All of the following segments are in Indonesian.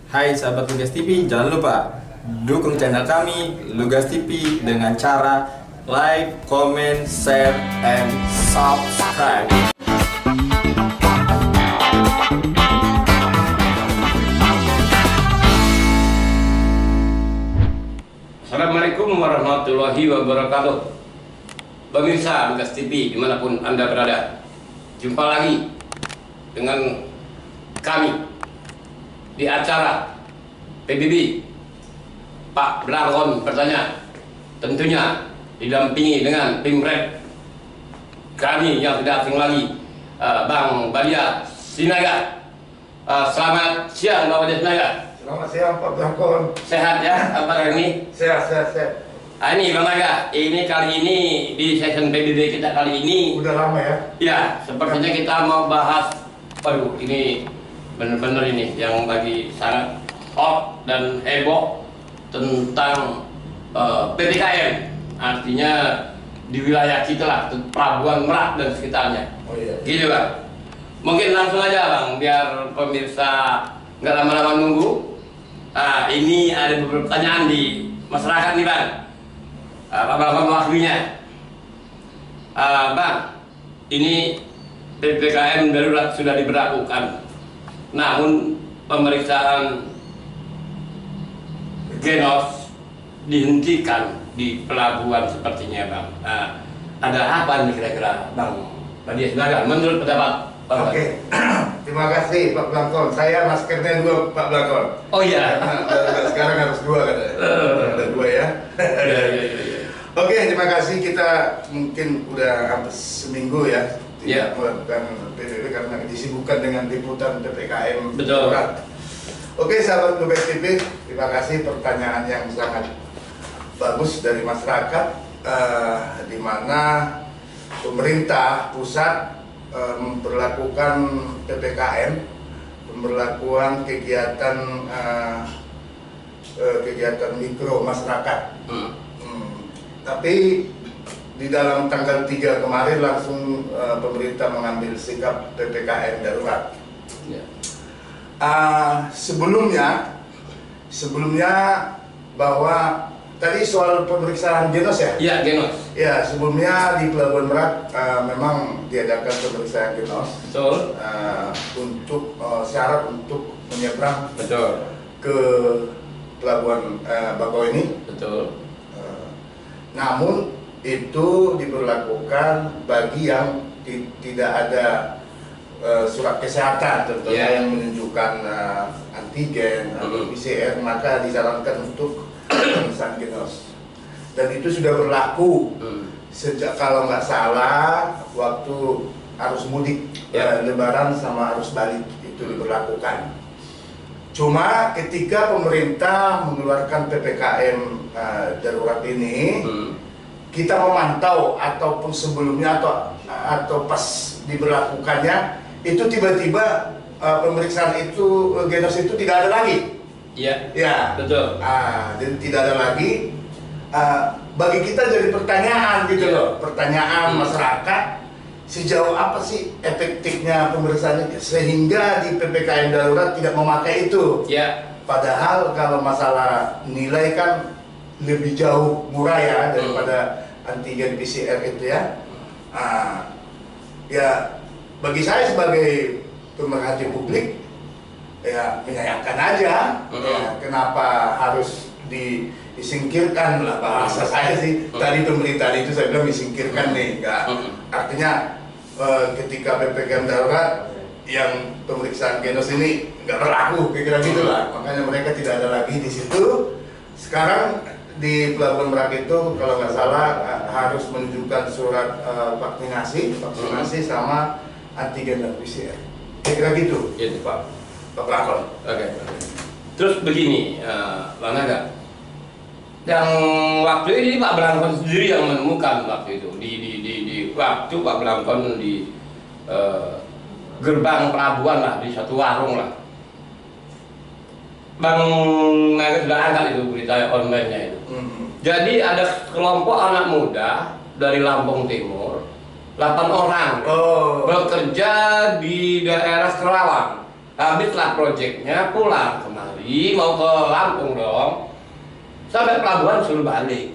Hai sahabat Lugas TV, jangan lupa dukung channel kami Lugas TV dengan cara like, comment, share, and subscribe. Assalamualaikum warahmatullahi wabarakatuh. Pemirsa Lugas TV dimanapun Anda berada, jumpa lagi dengan kami di acara PBB. Pak Blangkon bertanya, tentunya didampingi dengan tim Red kami yang tidak asing lagi, Bang Badia Sinaga. Selamat siang Bang Badia Sinaga. Selamat siang Pak Blangkon. Sehat ya kabar ini? Sehat. Ini Bang Naga, ini kali ini di session PBB kita kali ini Udah lama ya? ya, sepertinya kita mau bahas, waduh ini bener-bener ini yang bagi sangat hot dan heboh tentang PPKM. Artinya di wilayah kita lah, Pelabuhan Merak dan sekitarnya. Oh iya. Gitu Bang. Mungkin langsung aja Bang, biar pemirsa nggak lama-lama nunggu. Ini ada beberapa pertanyaan di masyarakat nih Bang. Pak Bang waktunya. Bang, ini PPKM darurat sudah diberlakukan. Namun pemeriksaan genos dihentikan di pelabuhan sepertinya Bang. Ada apa nih kira-kira Bang Badia Sinaga menurut pendapat Bang? Oke. Terima kasih Pak Blangkon. Saya maskernya 2 Pak Blangkon. Oh iya. Sekarang harus 2 katanya. Ada 2 ya. Iya. Oke, terima kasih. Kita mungkin udah hampir seminggu ya Iya. melakukan PBB karena disibukkan dengan liputan PPKM. Betul. Oke, sahabat Lugas TV, terima kasih pertanyaan yang sangat bagus dari masyarakat, di mana pemerintah pusat memperlakukan PPKM, pemberlakuan kegiatan mikro masyarakat. Tapi di dalam tanggal 3 kemarin langsung pemerintah mengambil sikap PPKM darurat. Ya. Sebelumnya bahwa tadi soal pemeriksaan genos ya? Iya, genos. Ya, sebelumnya di Pelabuhan Merak memang diadakan pemeriksaan genos. Betul. Untuk syarat untuk menyeberang Betul. ke Pelabuhan Bakauheni. Betul. Namun itu diberlakukan bagi yang tidak ada surat kesehatan tentunya yang menunjukkan antigen atau PCR, maka disarankan untuk pemeriksaan genos. Dan itu sudah berlaku sejak kalau nggak salah waktu arus mudik Lebaran sama arus balik itu diberlakukan. Cuma ketika pemerintah mengeluarkan PPKM darurat ini, kita memantau ataupun sebelumnya atau pas diberlakukannya itu tiba-tiba pemeriksaan itu genos itu tidak ada lagi. Iya. Ya. Betul. Dan tidak ada lagi. Bagi kita jadi pertanyaan gitu loh, pertanyaan masyarakat. Sejauh apa sih efektifnya pemeriksaan ini sehingga di PPKM darurat tidak memakai itu? Ya. Padahal kalau masalah nilai kan lebih jauh murah ya daripada antigen PCR itu ya. Ya bagi saya sebagai pemerhati publik ya menyayangkan aja. Ya, kenapa harus disingkirkan lah bahasa saya sih. Tadi pemerintahan itu saya bilang disingkirkan nih, enggak. Artinya ketika PPKM darurat yang pemeriksaan genos ini nggak berlaku, kira-kira gitulah. Makanya mereka tidak ada lagi di situ. Sekarang di Pelabuhan Merak itu kalau nggak salah harus menunjukkan surat vaksinasi sama antigen dan PCR. Kira-kira gitu. Itu Pak. Pak Blangkon. Oke. Terus begini, Bang Naga. Yang waktu ini Pak Blangkon sendiri yang menemukan waktu itu di waktu Pak Blangkon di gerbang pelabuhan lah, di satu warung lah. Bang Naga sudah angkat itu berita online-nya itu. Jadi ada kelompok anak muda dari Lampung Timur, 8 orang bekerja di daerah Kerawang. Habislah proyeknya pulang kemari. Bali mau ke Lampung dong. Sampai pelabuhan suruh balik.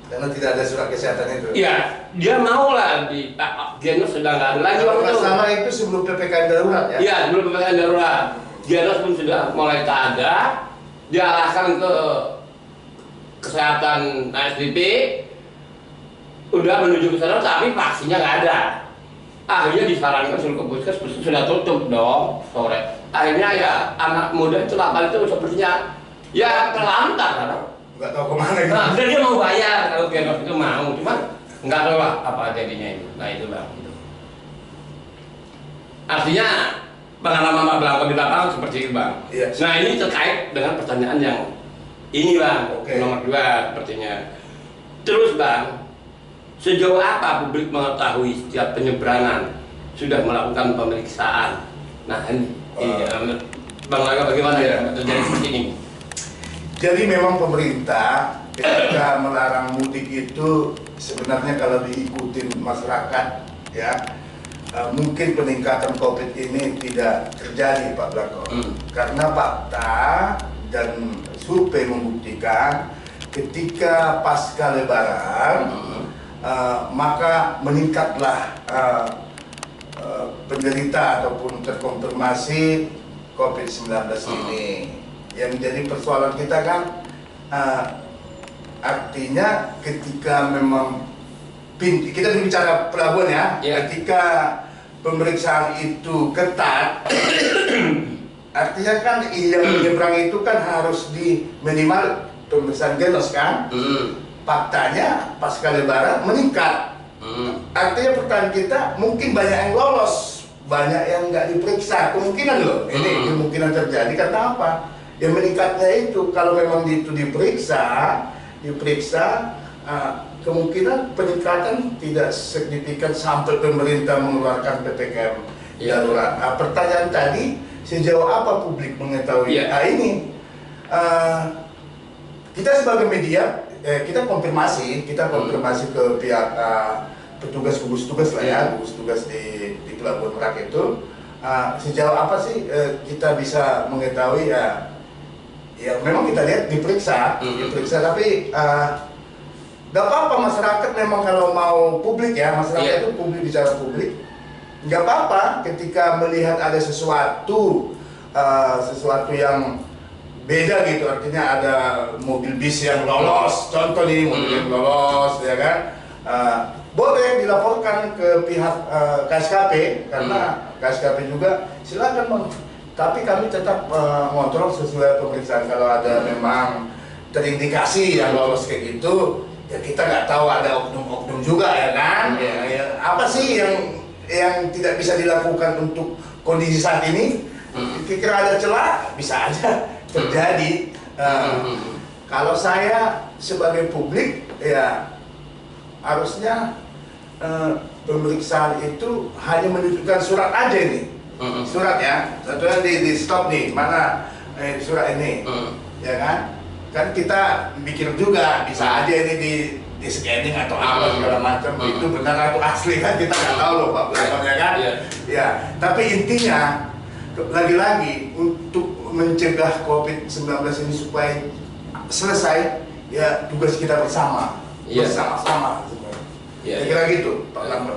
Karena tidak ada surat kesehatan itu. Iya, dia mau lah di Genos sudah nggak ada lagi waktu Kalau itu. sama itu sebelum PPKM darurat ya? Iya, sebelum PPKM darurat. Genos pun sudah mulai tak ada. Dia arahkan ke kesehatan ASDP, udah menuju ke sana tapi vaksinnya nggak ada. Akhirnya disarankan suruh ke puskesmas, sudah tutup dong sore. Akhirnya ya anak muda itu 8 itu sepertinya ya terlantar kan. Nggak tahu kemana gitu. Nah, dan dia mau bayar kalau Genos itu mau, cuman nggak tahu lah apa jadinya itu. Nah itu bang. Itu. Artinya pengalaman Pak Blanco di lapangan seperti itu bang. Iya. Nah ini terkait dengan pertanyaan yang ini bang, Oke. nomor 2 sepertinya. Terus bang, sejauh apa publik mengetahui setiap penyeberangan sudah melakukan pemeriksaan? Nah ini, bang Laga bagaimana ya terjadi seperti ini? Jadi memang pemerintah ketika melarang mudik itu sebenarnya kalau diikutin masyarakat ya mungkin peningkatan COVID ini tidak terjadi Pak Blanco. Karena fakta dan survei membuktikan ketika pasca Lebaran maka meningkatlah penderita ataupun terkonfirmasi COVID-19 ini. Yang menjadi persoalan kita kan artinya ketika memang kita bicara pelabuhan ya, ketika pemeriksaan itu ketat artinya kan yang menyeberang itu kan harus di minimal pemeriksaan genos kan. Faktanya pasca Lebaran meningkat. Artinya pertanyaan kita mungkin banyak yang lolos, banyak yang nggak diperiksa, kemungkinan loh ini kemungkinan terjadi karena apa? Yang meningkatnya itu kalau memang itu diperiksa kemungkinan peningkatan tidak signifikan sampai pemerintah mengeluarkan PPKM darurat. Pertanyaan tadi sejauh apa publik mengetahui ini? Kita sebagai media kita konfirmasi ke pihak petugas gugus tugas lah ya, gugus tugas di Pelabuhan Merak itu sejauh apa sih kita bisa mengetahui ya memang kita lihat diperiksa tapi nggak apa-apa masyarakat memang kalau mau publik ya masyarakat itu publik bicara publik nggak apa-apa ketika melihat ada sesuatu yang beda gitu artinya ada mobil bis yang lolos contoh nih mobil yang lolos ya kan boleh dilaporkan ke pihak KSKP karena KSKP juga silakan bang. Tapi kami tetap mengontrol sesuai pemeriksaan kalau ada memang terindikasi yang lolos kayak gitu ya kita nggak tahu ada oknum-oknum juga ya kan ya, apa sih yang tidak bisa dilakukan untuk kondisi saat ini kira-kira ada celah bisa aja terjadi kalau saya sebagai publik ya harusnya pemeriksaan itu hanya menunjukkan surat aja ini surat ya, satunya di stop nih, mana surat ini, ya kan kita mikir juga bisa aja ini di scanning atau apa segala macam itu benar atau asli kan kita nggak tahu loh Pak Blanco ya kan, ya. Tapi intinya lagi-lagi untuk mencegah COVID-19 ini supaya selesai ya tugas kita bersama, bersama-sama. Kira gitu Pak Blanco.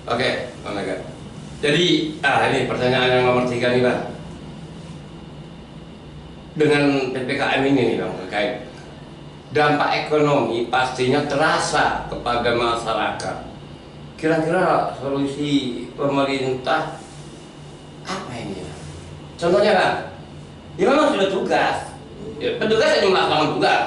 Oke, Pak Laga. Jadi, ini pertanyaan yang nomor 3 nih Bang. Dengan PPKM ini nih Bang, terkait dampak ekonomi pastinya terasa kepada masyarakat. Kira-kira solusi pemerintah apa ini? Contohnya kan, ya memang sudah tugas. Ya, petugas hanya melaksanakan tugas.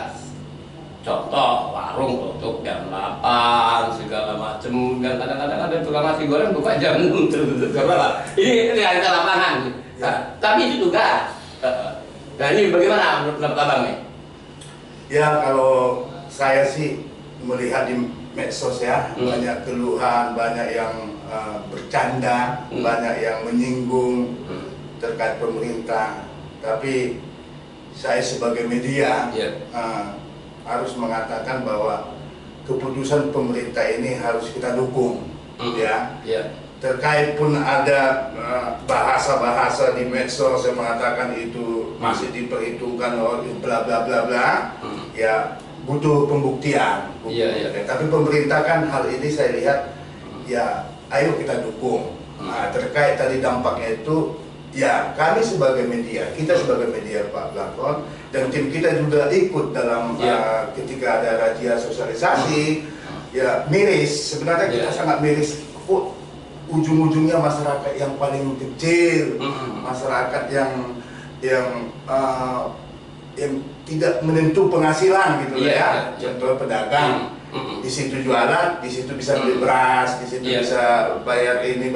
Contoh, warung tutup jam 8 segala macem dan kadang-kadang ada tukang nasi goreng buka jam 6 karena ini realita lapangan. Tapi itu tugas. Nah ini bagaimana menurut Abang nih? Ya kalau saya sih melihat di medsos ya banyak keluhan, banyak yang bercanda, banyak yang menyinggung terkait pemerintah. Tapi saya sebagai media harus mengatakan bahwa keputusan pemerintah ini harus kita dukung, ya. terkait pun ada bahasa-bahasa di medsos yang mengatakan itu masih diperhitungkan oleh bla bla bla bla, ya butuh pembuktian. Tapi pemerintah kan hal ini saya lihat ya ayo kita dukung. Nah, terkait tadi dampaknya itu ya kami sebagai media, kita sebagai media Pak Blakon dan tim kita juga ikut dalam ketika ada razia sosialisasi, ya miris, sebenarnya kita sangat miris. Kok ujung-ujungnya masyarakat yang paling kecil, masyarakat yang tidak menentu penghasilan gitu ya, contoh pedagang. Di situ jualan, di situ bisa beli beras, di situ bisa bayar ini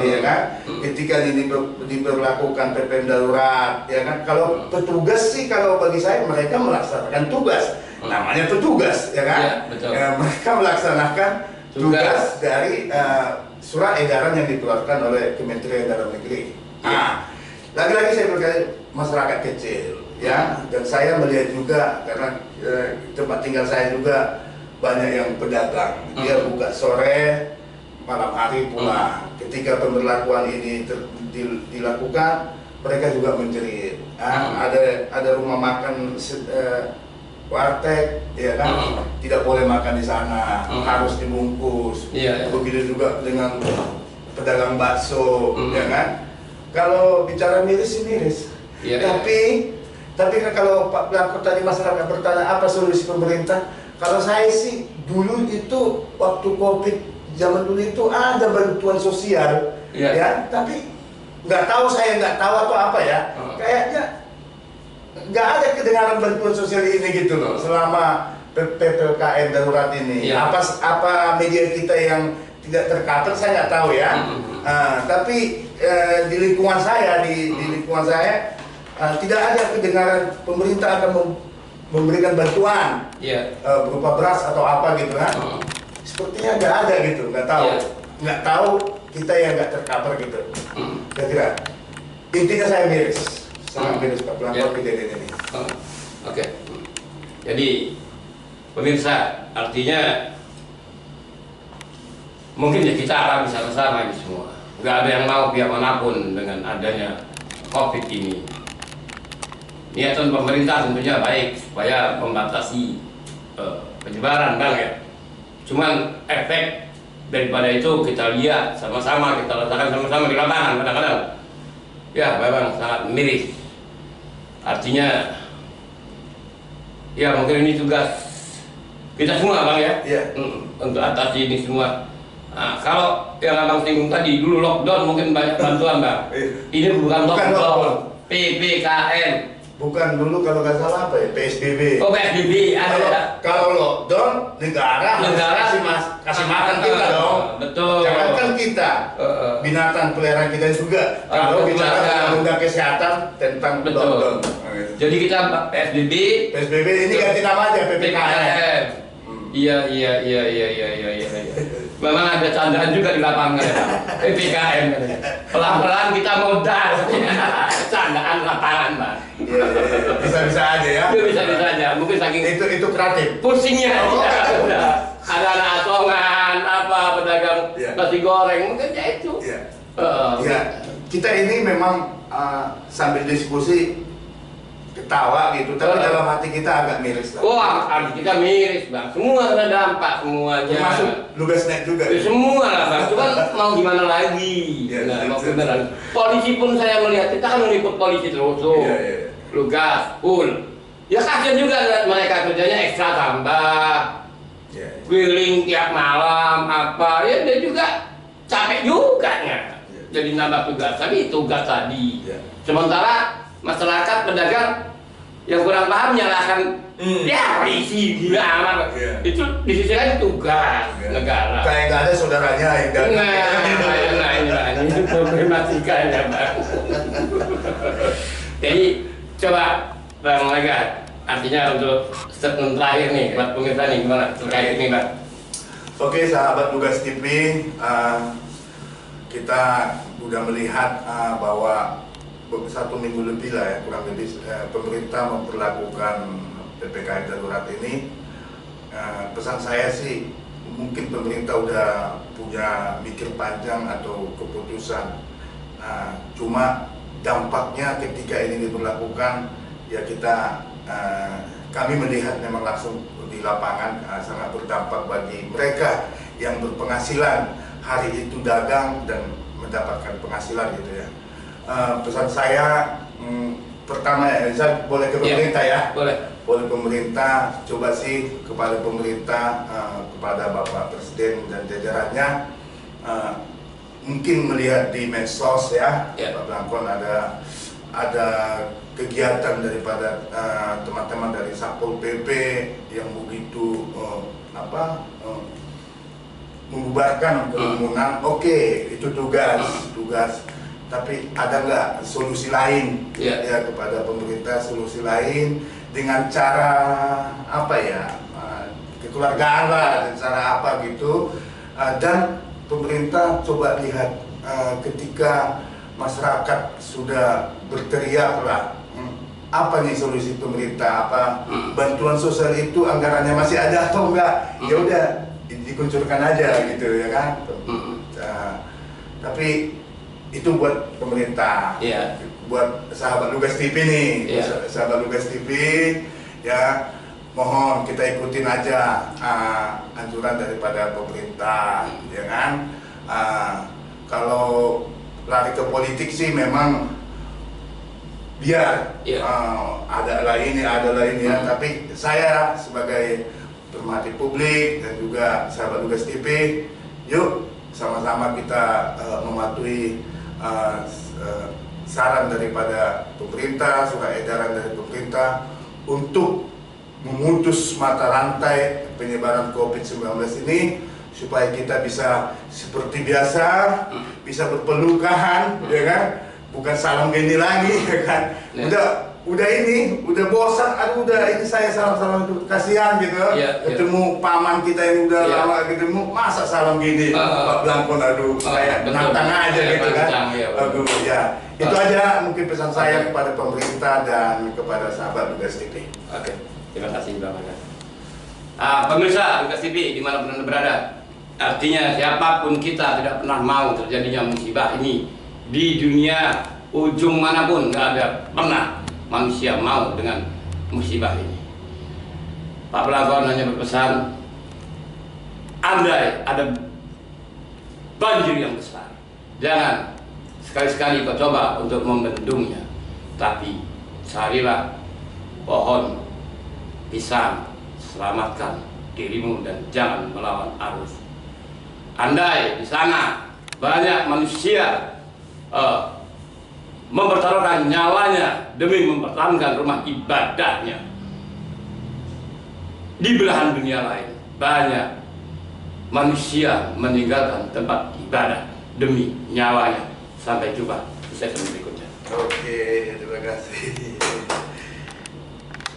ya kan. Ketika ini diberlakukan PPKM darurat, ya kan. Kalau petugas sih, kalau bagi saya mereka melaksanakan tugas, namanya petugas, ya kan. Mereka melaksanakan tugas dari surat edaran yang dikeluarkan oleh Kementerian Dalam Negeri. Nah, lagi-lagi saya berkata masyarakat kecil, ya. Dan saya melihat juga karena tempat tinggal saya juga banyak yang pedagang, dia buka sore, malam hari pulang. Ketika pemberlakuan ini dilakukan, mereka juga menjerit. Ada rumah makan warteg, ya kan, tidak boleh makan di sana, harus dibungkus. Begitu juga dengan pedagang bakso, ya kan. Kalau bicara miris, miris. Tapi kan kalau Pak Blakon tadi masyarakat bertanya apa solusi pemerintah? Kalau saya sih dulu itu waktu COVID zaman dulu itu ada bantuan sosial, ya. Tapi nggak tahu atau apa ya. Kayaknya nggak ada kedengaran bantuan sosial ini gitu loh selama PPKM darurat ini. Apa media kita yang tidak tercover saya nggak tahu ya. Tapi di lingkungan saya tidak ada kedengaran pemerintah akan memberikan bantuan berupa beras atau apa gitu kan. Sepertinya nggak ada gitu, nggak tahu kita yang nggak tercover gitu. Kira-kira intinya saya miris, sangat miris Pak Blakon kejadian ini. Oke. Jadi pemirsa, artinya mungkin ya kita alami sama-sama ini semua. Nggak ada yang mau pihak manapun dengan adanya COVID ini. Niatan pemerintah tentunya baik supaya membatasi penyebaran, Bang ya. Cuman efek daripada itu kita lihat sama-sama, kita rasakan sama-sama di lapangan kadang-kadang. Ya, memang sangat miris. Artinya, ya mungkin ini tugas kita semua, Bang ya, untuk atasi ini semua. Nah, kalau yang Abang singgung tadi, dulu lockdown mungkin banyak bantuan, Bang. Ini bukan lockdown, PPKM. Bukan dulu kalau nggak salah apa ya, PSBB. Oh, PSBB ada. Kalau lockdown negara kasih makan kita dong. Betul. Jangankan kita, binatang peliharaan kita juga. Kalau bicara undang kesehatan tentang lockdown. Jadi kita PSBB ini ganti nama aja PPKM. Iya. Memang ada candaan juga di lapangan ya, PPKM. Pelan-pelan kita modal. Candaan lapangan, Pak. Bisa-bisa aja ya. Bisa-bisa aja. Mungkin saking itu kreatif. Pusingnya. Ada anak asongan, apa pedagang nasi goreng, mungkin ya itu. Kita ini memang sambil diskusi ketawa gitu, tapi dalam hati kita agak miris lah. Wah, hati kita miris, Bang. Semua kena dampak semuanya. Termasuk Lugasnet juga. Semua lah, Bang. Cuman mau gimana lagi? Mau beneran. Polisi pun saya melihat, kita kan meliput polisi terus tuh. Lugas, ya kasihan juga lihat mereka kerjanya ekstra tambah. Keliling tiap malam apa, ya dia juga capek juga ya. Jadi nambah tugas, tapi tugas tadi. Sementara masyarakat pedagang yang kurang paham nyalahkan ya polisi gila amat. Itu di sisi lain tugas negara. Kayak nggak ada saudaranya yang datang. Nah, ini problematika ya, Bang. Jadi coba Bang Lagat, artinya untuk statement terakhir nih buat pemirsa nih gimana terkait ini, Bang? Oke, sahabat Lugas TV, kita udah melihat bahwa 1 minggu lebih lah ya, kurang lebih pemerintah memperlakukan PPKM darurat ini. Pesan saya sih mungkin pemerintah udah punya mikir panjang atau keputusan. Cuma dampaknya ketika ini diberlakukan, ya kami melihat memang langsung di lapangan sangat berdampak bagi mereka yang berpenghasilan hari itu dagang dan mendapatkan penghasilan gitu ya. Pesan saya pertama ya, saya boleh ke pemerintah ya? Boleh pemerintah, coba sih kepada pemerintah, kepada Bapak Presiden dan jajarannya, mungkin melihat di medsos ya, Pak Blangkon ada kegiatan daripada teman-teman dari Satpol PP yang begitu membubarkan kerumunan. Oke, itu tugas. Tapi ada nggak solusi lain ya kepada pemerintah, solusi lain dengan cara apa ya, kekeluargaan lah, dengan cara apa gitu. Dan pemerintah coba lihat ketika masyarakat sudah berteriak lah, apa nih solusi pemerintah, apa bantuan sosial itu anggarannya masih ada atau enggak, ya udah dikuncurkan aja gitu ya kan. Tapi itu buat pemerintah, buat sahabat Lugas TV nih, sahabat Lugas TV ya, mohon kita ikutin aja anjuran daripada pemerintah ya kan. Kalau lari ke politik sih memang biar adalah ini ya, tapi saya sebagai pemerhati publik dan juga sahabat Lugas TV, yuk sama-sama kita mematuhi saran daripada pemerintah, surat edaran dari pemerintah untuk memutus mata rantai penyebaran COVID-19 ini, supaya kita bisa seperti biasa, bisa berpelukan, ya kan? Bukan salam gini lagi, ya kan? Udah bosan, udah ini saya salam itu kasihan gitu. Ketemu paman kita yang udah lama ketemu, masa salam gini, Pak Blangkon, kayak nantang aja gitu kan. Itu aja mungkin pesan saya kepada pemerintah dan kepada sahabat Lugas TV. Oke, terima kasih Bang Maga. Pemirsa Lugas TV dimanapun Anda berada, artinya siapapun kita tidak pernah mau terjadinya musibah ini di dunia ujung manapun, nggak ada pernah manusia mau dengan musibah ini. Pak Blangkon hanya berpesan, andai ada banjir yang besar, jangan sekali-sekali kau coba untuk membendungnya, tapi carilah pohon pisang, selamatkan dirimu dan jangan melawan arus. Andai di sana banyak manusia mempertaruhkan nyawanya demi mempertahankan rumah ibadahnya, di belahan dunia lain banyak manusia meninggalkan tempat ibadah demi nyawanya. Sampai jumpa di sesi berikutnya. Oke, terima kasih.